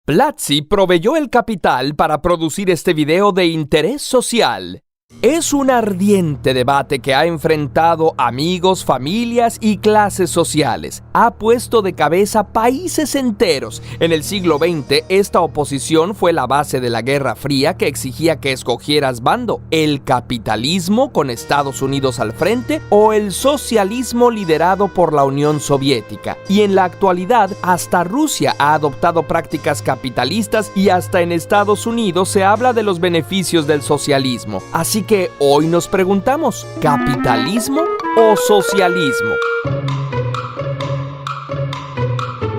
Platzi proveyó el capital para producir este video de interés social. Es un ardiente debate que ha enfrentado amigos, familias y clases sociales. Ha puesto de cabeza países enteros. En el siglo XX, esta oposición fue la base de la Guerra Fría que exigía que escogieras bando: el capitalismo con Estados Unidos al frente o el socialismo liderado por la Unión Soviética. Y en la actualidad, hasta Rusia ha adoptado prácticas capitalistas y hasta en Estados Unidos se habla de los beneficios del socialismo. Así que hoy nos preguntamos, ¿capitalismo o socialismo?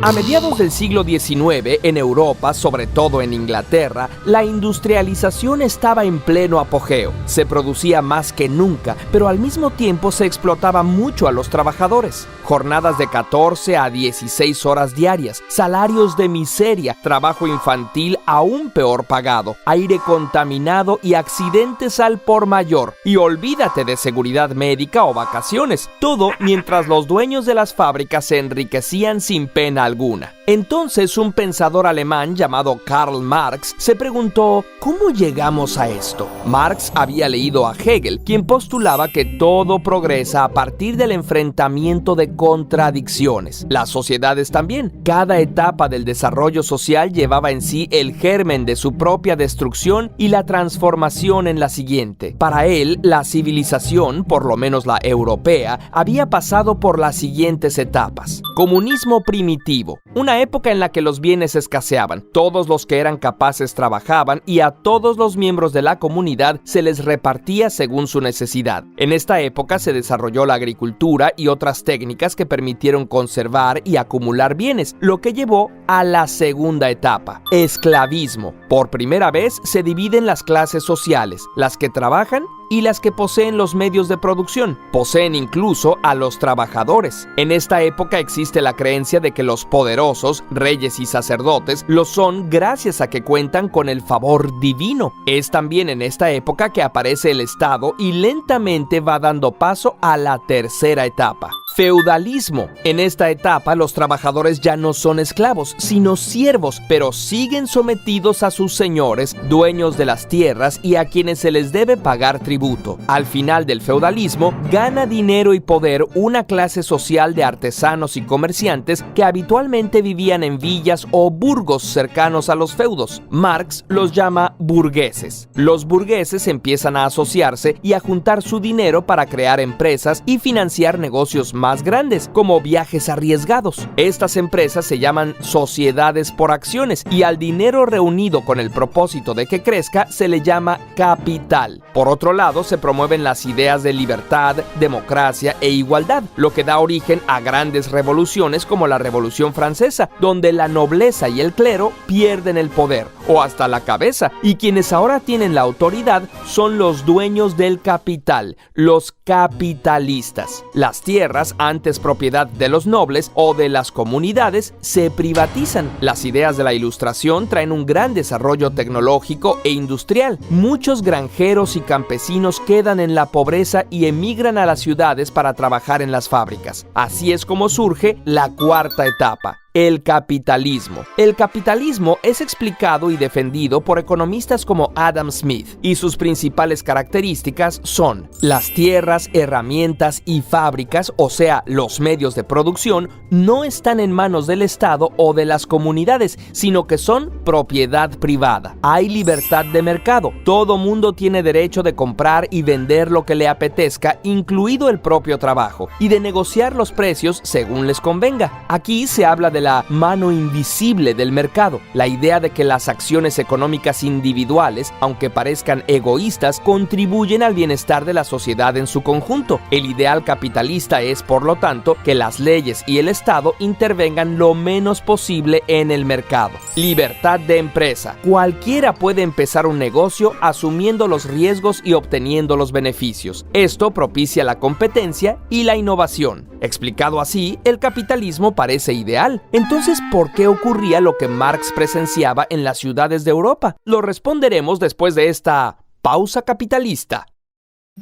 A mediados del siglo XIX, en Europa, sobre todo en Inglaterra, la industrialización estaba en pleno apogeo. Se producía más que nunca, pero al mismo tiempo se explotaba mucho a los trabajadores. Jornadas de 14 a 16 horas diarias, salarios de miseria, trabajo infantil aún peor pagado, aire contaminado y accidentes al por mayor. Y olvídate de seguridad médica o vacaciones, todo mientras los dueños de las fábricas se enriquecían sin pena alguna. Entonces, un pensador alemán llamado Karl Marx se preguntó, ¿cómo llegamos a esto? Marx había leído a Hegel, quien postulaba que todo progresa a partir del enfrentamiento de contradicciones. Las sociedades también. Cada etapa del desarrollo social llevaba en sí el germen de su propia destrucción y la transformación en la siguiente. Para él, la civilización, por lo menos la europea, había pasado por las siguientes etapas. Comunismo primitivo, una época en la que los bienes escaseaban, todos los que eran capaces trabajaban y a todos los miembros de la comunidad se les repartía según su necesidad. En esta época se desarrolló la agricultura y otras técnicas que permitieron conservar y acumular bienes, lo que llevó a la segunda etapa, esclavismo. Por primera vez se dividen las clases sociales, las que trabajan y las que poseen los medios de producción. Poseen incluso a los trabajadores. En esta época existe la creencia de que los poderosos, reyes y sacerdotes, lo son gracias a que cuentan con el favor divino. Es también en esta época que aparece el Estado y lentamente va dando paso a la tercera etapa. Feudalismo. En esta etapa los trabajadores ya no son esclavos, sino siervos, pero siguen sometidos a sus señores, dueños de las tierras y a quienes se les debe pagar tributo. Al final del feudalismo, gana dinero y poder una clase social de artesanos y comerciantes que habitualmente vivían en villas o burgos cercanos a los feudos. Marx los llama burgueses. Los burgueses empiezan a asociarse y a juntar su dinero para crear empresas y financiar negocios más grandes, como viajes arriesgados. Estas empresas se llaman sociedades por acciones y al dinero reunido con el propósito de que crezca se le llama capital. Por otro lado, se promueven las ideas de libertad, democracia e igualdad, lo que da origen a grandes revoluciones como la Revolución Francesa, donde la nobleza y el clero pierden el poder, o hasta la cabeza, y quienes ahora tienen la autoridad son los dueños del capital, los capitalistas. Las tierras, antes propiedad de los nobles o de las comunidades, se privatizan. Las ideas de la Ilustración traen un gran desarrollo tecnológico e industrial. Muchos granjeros y campesinos quedan en la pobreza y emigran a las ciudades para trabajar en las fábricas. Así es como surge la cuarta etapa, el capitalismo. El capitalismo es explicado y defendido por economistas como Adam Smith, y sus principales características son: las tierras, herramientas y fábricas, o sea, los medios de producción, no están en manos del Estado o de las comunidades, sino que son propiedad privada. Hay libertad de mercado. Todo mundo tiene derecho de comprar y vender lo que le apetezca, incluido el propio trabajo, y de negociar los precios según les convenga. Aquí se habla de la mano invisible del mercado, la idea de que las acciones económicas individuales, aunque parezcan egoístas, contribuyen al bienestar de la sociedad en su conjunto. El ideal capitalista es, por lo tanto, que las leyes y el Estado intervengan lo menos posible en el mercado. Libertad de empresa. Cualquiera puede empezar un negocio asumiendo los riesgos y obteniendo los beneficios. Esto propicia la competencia y la innovación. Explicado así, el capitalismo parece ideal. Entonces, ¿por qué ocurría lo que Marx presenciaba en las ciudades de Europa? Lo responderemos después de esta pausa capitalista.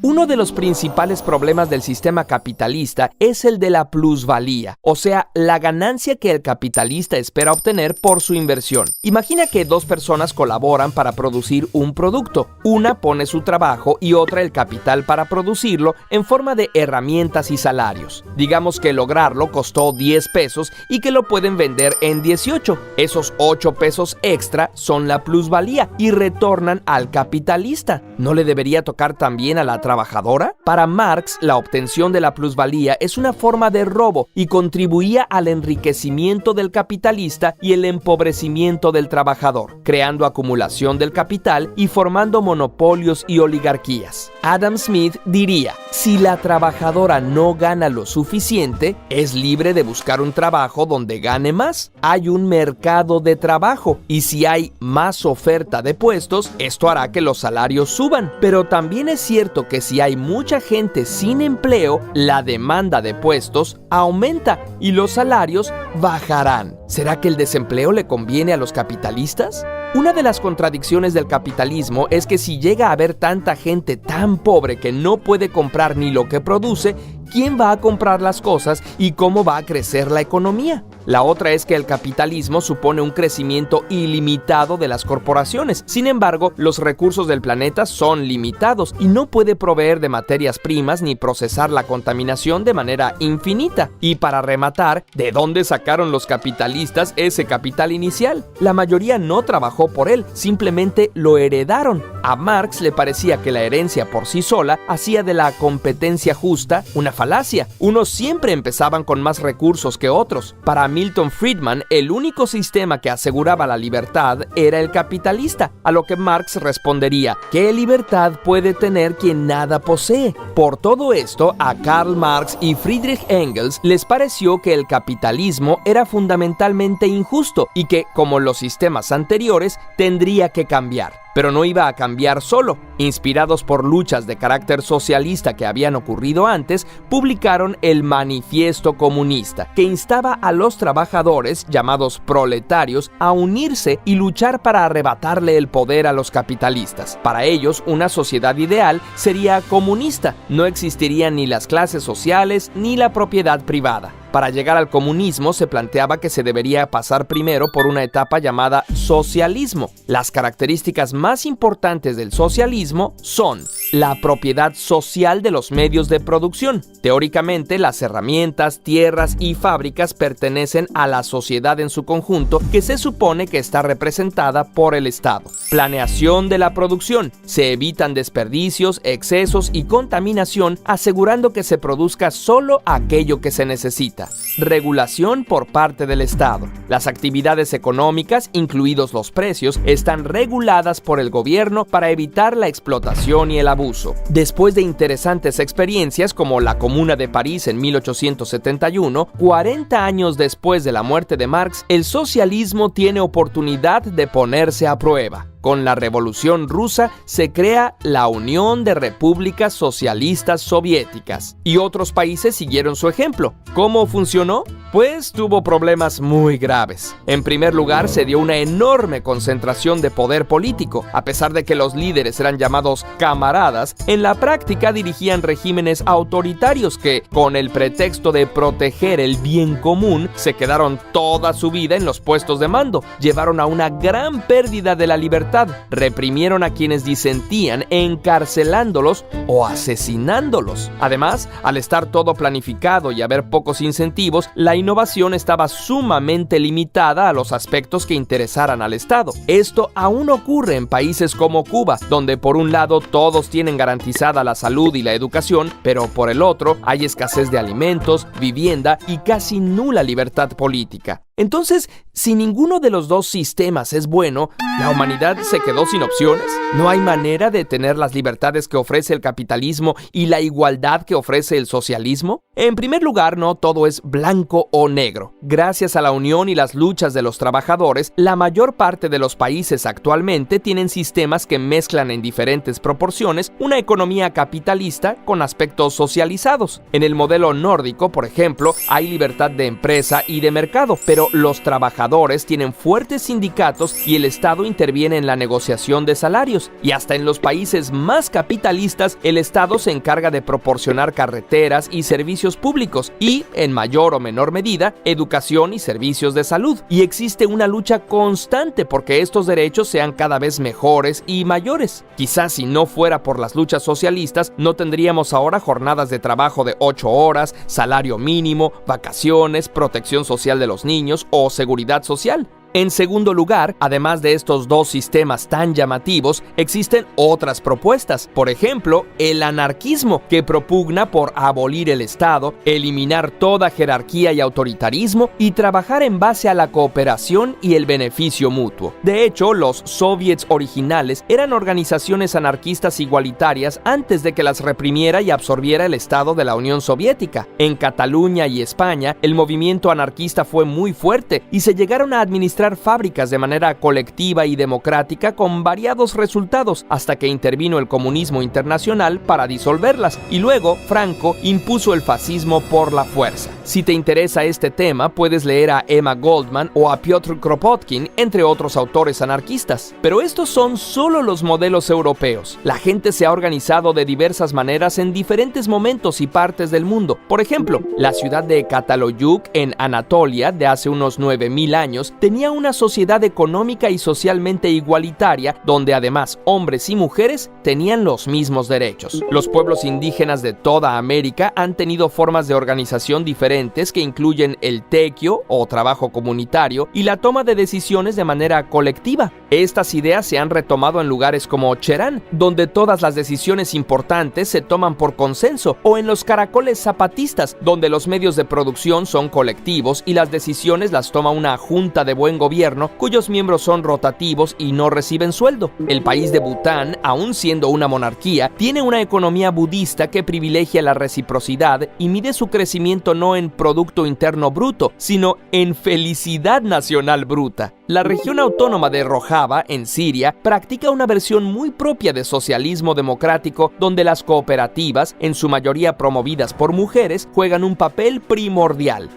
Uno de los principales problemas del sistema capitalista es el de la plusvalía, o sea, la ganancia que el capitalista espera obtener por su inversión. Imagina que dos personas colaboran para producir un producto. Una pone su trabajo y otra el capital para producirlo en forma de herramientas y salarios. Digamos que lograrlo costó 10 pesos y que lo pueden vender en 18. Esos 8 pesos extra son la plusvalía y retornan al capitalista. ¿No le debería tocar también a la trabajadora? Para Marx, la obtención de la plusvalía es una forma de robo y contribuía al enriquecimiento del capitalista y el empobrecimiento del trabajador, creando acumulación del capital y formando monopolios y oligarquías. Adam Smith diría: si la trabajadora no gana lo suficiente, es libre de buscar un trabajo donde gane más. Hay un mercado de trabajo y si hay más oferta de puestos, esto hará que los salarios suban. Pero también es cierto que si hay mucha gente sin empleo, la demanda de puestos aumenta y los salarios bajarán. ¿Será que el desempleo le conviene a los capitalistas? Una de las contradicciones del capitalismo es que si llega a haber tanta gente tan pobre que no puede comprar ni lo que produce, ¿quién va a comprar las cosas y cómo va a crecer la economía? La otra es que el capitalismo supone un crecimiento ilimitado de las corporaciones. Sin embargo, los recursos del planeta son limitados y no puede proveer de materias primas ni procesar la contaminación de manera infinita. Y para rematar, ¿de dónde sacaron los capitalistas ese capital inicial? La mayoría no trabajó por él, simplemente lo heredaron. A Marx le parecía que la herencia por sí sola hacía de la competencia justa una falacia. Unos siempre empezaban con más recursos que otros. Para Milton Friedman, el único sistema que aseguraba la libertad era el capitalista, a lo que Marx respondería: ¿qué libertad puede tener quien nada posee? Por todo esto, a Karl Marx y Friedrich Engels les pareció que el capitalismo era fundamentalmente injusto y que, como los sistemas anteriores, tendría que cambiar. Pero no iba a cambiar solo. Inspirados por luchas de carácter socialista que habían ocurrido antes, publicaron el Manifiesto Comunista, que instaba a los trabajadores, llamados proletarios, a unirse y luchar para arrebatarle el poder a los capitalistas. Para ellos, una sociedad ideal sería comunista. No existirían ni las clases sociales ni la propiedad privada. Para llegar al comunismo se planteaba que se debería pasar primero por una etapa llamada socialismo. Las características más importantes del socialismo son la propiedad social de los medios de producción. Teóricamente, las herramientas, tierras y fábricas pertenecen a la sociedad en su conjunto, que se supone que está representada por el Estado. Planeación de la producción. Se evitan desperdicios, excesos y contaminación, asegurando que se produzca solo aquello que se necesita. Regulación por parte del Estado. Las actividades económicas, incluidos los precios, están reguladas por el gobierno para evitar la explotación y el abuso. Después de interesantes experiencias como la Comuna de París en 1871, 40 años después de la muerte de Marx, el socialismo tiene oportunidad de ponerse a prueba. Con la Revolución Rusa se crea la Unión de Repúblicas Socialistas Soviéticas y otros países siguieron su ejemplo. ¿Cómo funcionó? Pues tuvo problemas muy graves. En primer lugar, se dio una enorme concentración de poder político. A pesar de que los líderes eran llamados camaradas, en la práctica dirigían regímenes autoritarios que, con el pretexto de proteger el bien común, se quedaron toda su vida en los puestos de mando. Llevaron a una gran pérdida de la libertad. Reprimieron a quienes disentían, encarcelándolos o asesinándolos. Además, al estar todo planificado y haber pocos incentivos, la innovación estaba sumamente limitada a los aspectos que interesaran al Estado. Esto aún ocurre en países como Cuba, donde por un lado todos tienen garantizada la salud y la educación, pero por el otro hay escasez de alimentos, vivienda y casi nula libertad política. Entonces, si ninguno de los dos sistemas es bueno, ¿la humanidad se quedó sin opciones? ¿No hay manera de tener las libertades que ofrece el capitalismo y la igualdad que ofrece el socialismo? En primer lugar, no todo es blanco o negro. Gracias a la unión y las luchas de los trabajadores, la mayor parte de los países actualmente tienen sistemas que mezclan en diferentes proporciones una economía capitalista con aspectos socializados. En el modelo nórdico, por ejemplo, hay libertad de empresa y de mercado, pero ejemplo, los trabajadores tienen fuertes sindicatos y el Estado interviene en la negociación de salarios. Y hasta en los países más capitalistas, el Estado se encarga de proporcionar carreteras y servicios públicos y, en mayor o menor medida, educación y servicios de salud. Y existe una lucha constante porque estos derechos sean cada vez mejores y mayores. Quizás si no fuera por las luchas socialistas, no tendríamos ahora jornadas de trabajo de 8 horas, salario mínimo, vacaciones, protección social de los niños o seguridad social. En segundo lugar, además de estos dos sistemas tan llamativos, existen otras propuestas. Por ejemplo, el anarquismo, que propugna por abolir el Estado, eliminar toda jerarquía y autoritarismo y trabajar en base a la cooperación y el beneficio mutuo. De hecho, los soviets originales eran organizaciones anarquistas igualitarias antes de que las reprimiera y absorbiera el Estado de la Unión Soviética. En Cataluña y España, el movimiento anarquista fue muy fuerte y se llegaron a administrar fábricas de manera colectiva y democrática con variados resultados hasta que intervino el comunismo internacional para disolverlas y luego Franco impuso el fascismo por la fuerza. Si te interesa este tema, puedes leer a Emma Goldman o a Piotr Kropotkin, entre otros autores anarquistas. Pero estos son solo los modelos europeos. La gente se ha organizado de diversas maneras en diferentes momentos y partes del mundo. Por ejemplo, la ciudad de Cataluyuk en Anatolia de hace unos 9000 años tenía una sociedad económica y socialmente igualitaria donde además hombres y mujeres tenían los mismos derechos. Los pueblos indígenas de toda América han tenido formas de organización diferentes que incluyen el tequio o trabajo comunitario y la toma de decisiones de manera colectiva. Estas ideas se han retomado en lugares como Cherán, donde todas las decisiones importantes se toman por consenso, o en los caracoles zapatistas, donde los medios de producción son colectivos y las decisiones las toma una junta de buen gobierno cuyos miembros son rotativos y no reciben sueldo. El país de Bután, aun siendo una monarquía, tiene una economía budista que privilegia la reciprocidad y mide su crecimiento no en Producto Interno Bruto, sino en felicidad nacional bruta. La región autónoma de Rojava, en Siria, practica una versión muy propia de socialismo democrático donde las cooperativas, en su mayoría promovidas por mujeres, juegan un papel primordial.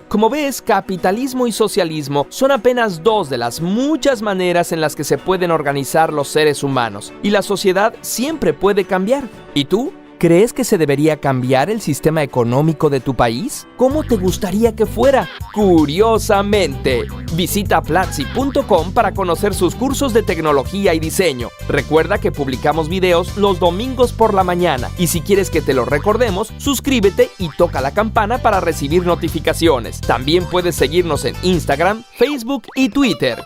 Como ves, capitalismo y socialismo son apenas dos de las muchas maneras en las que se pueden organizar los seres humanos, y la sociedad siempre puede cambiar. ¿Y tú? ¿Crees que se debería cambiar el sistema económico de tu país? ¿Cómo te gustaría que fuera? Curiosamente, visita platzi.com para conocer sus cursos de tecnología y diseño. Recuerda que publicamos videos los domingos por la mañana y si quieres que te los recordemos, suscríbete y toca la campana para recibir notificaciones. También puedes seguirnos en Instagram, Facebook y Twitter.